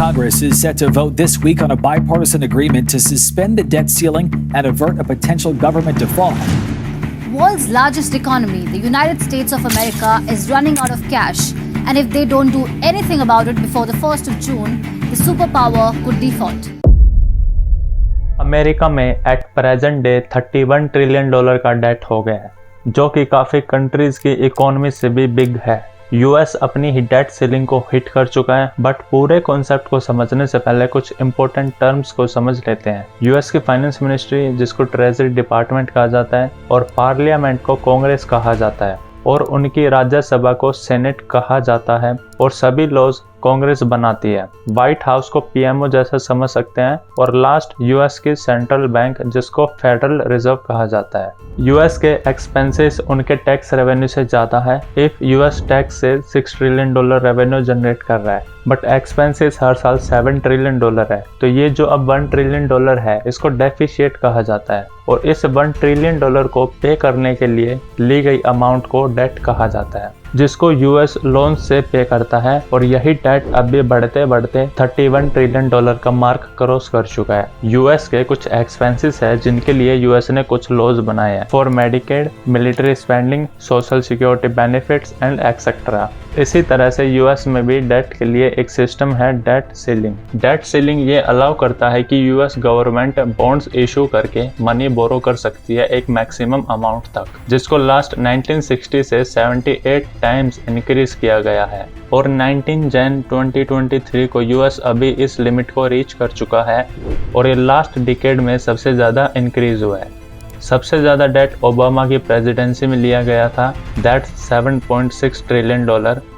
Congress is set to vote this week on a bipartisan agreement to suspend the debt ceiling and avert a potential government default. World's largest economy, the United States of America, is running out of cash, and if they don't do anything about it before the 1st of June, the superpower could default. America में at present day $31 trillion का date हो गया है, जो कि काफ़ी countries की economy से भी बिग है। यूएस अपनी ही डेट सीलिंग को हिट कर चुका है, बट पूरे कॉन्सेप्ट को समझने से पहले कुछ इंपॉर्टेंट टर्म्स को समझ लेते हैं। यूएस की फाइनेंस मिनिस्ट्री, जिसको ट्रेजरी डिपार्टमेंट कहा जाता है, और पार्लियामेंट को कांग्रेस कहा जाता है, और उनकी राज्यसभा को सेनेट कहा जाता है, और सभी लॉज कांग्रेस बनाती है। व्हाइट हाउस को पीएमओ जैसा समझ सकते हैं, और लास्ट यूएस की सेंट्रल बैंक, जिसको फेडरल रिजर्व कहा जाता है। यूएस के एक्सपेंसेस उनके टैक्स रेवेन्यू से ज़्यादा है। इफ यूएस टैक्स से $6 ट्रिलियन रेवेन्यू जनरेट कर रहा है, बट एक्सपेंसेस हर साल $7 ट्रिलियन है, तो ये जो अब $1 ट्रिलियन है, इसको डेफिशिएट कहा जाता है, और इस $1 ट्रिलियन को पे करने के लिए ली गई अमाउंट को डेट कहा जाता है, जिसको यूएस लोन से पे करता है, और यही डेट अभी बढ़ते बढ़ते $31 ट्रिलियन का मार्क क्रॉस कर चुका है। यूएस के कुछ एक्सपेंसेस है जिनके लिए यूएस ने कुछ लॉज बनाए हैं, for Medicaid, military spending, social security benefits and etcetera. इसी तरह से यूएस में भी डेट के लिए एक सिस्टम है, डेट सीलिंग। डेट सीलिंग ये अलाउ करता है कि यूएस गवर्नमेंट बॉन्ड्स इशू करके मनी बोरो कर सकती है एक मैक्सिमम अमाउंट तक, जिसको लास्ट 1960 से 78 टाइम्स इंक्रीज किया गया है, और 19 जन 2023 को यूएस अभी इस लिमिट को रीच कर चुका है, और ये लास्ट डिकेड में सबसे ज़्यादा इंक्रीज हुआ है। सबसे ज़्यादा डेट ओबामा की प्रेसिडेंसी में लिया गया था, that $7.6 trillion.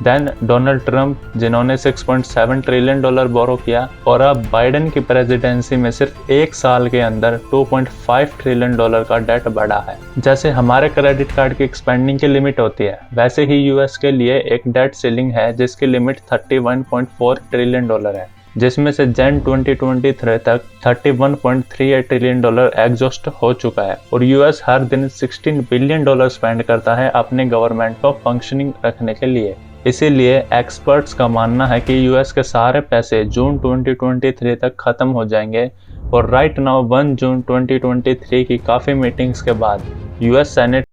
Then Donald Trump, जिन्होंने $6.7 ट्रिलियन बोरो किया, और अब बाइडेन की प्रेसिडेंसी में सिर्फ एक साल के अंदर $2.5 ट्रिलियन का डेट बढ़ा है। जैसे हमारे क्रेडिट कार्ड की एक्सपेंडिंग की लिमिट होती है, वैसे ही यूएस के लिए एक डेट सीलिंग है जिसकी लिमिट $31.4 ट्रिलियन है, जिसमें से जन 2023 तक $31.38 ट्रिलियन एग्जॉस्ट हो चुका है, और यूएस हर दिन $16 बिलियन स्पेंड करता है अपने गवर्नमेंट को फंक्शनिंग रखने के लिए। इसीलिए एक्सपर्ट्स का मानना है कि यूएस के सारे पैसे जून 2023 तक खत्म हो जाएंगे, और राइट नाउ 1 जून 2023 की काफ़ी मीटिंग्स के बाद यूएस सेनेट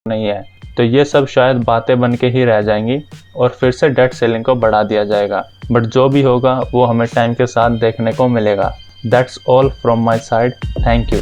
नहीं है, तो ये सब शायद बातें बन के ही रह जाएंगी और फिर से डेट सीलिंग को बढ़ा दिया जाएगा। बट जो भी होगा वो हमें टाइम के साथ देखने को मिलेगा। That's all from my side. Thank you.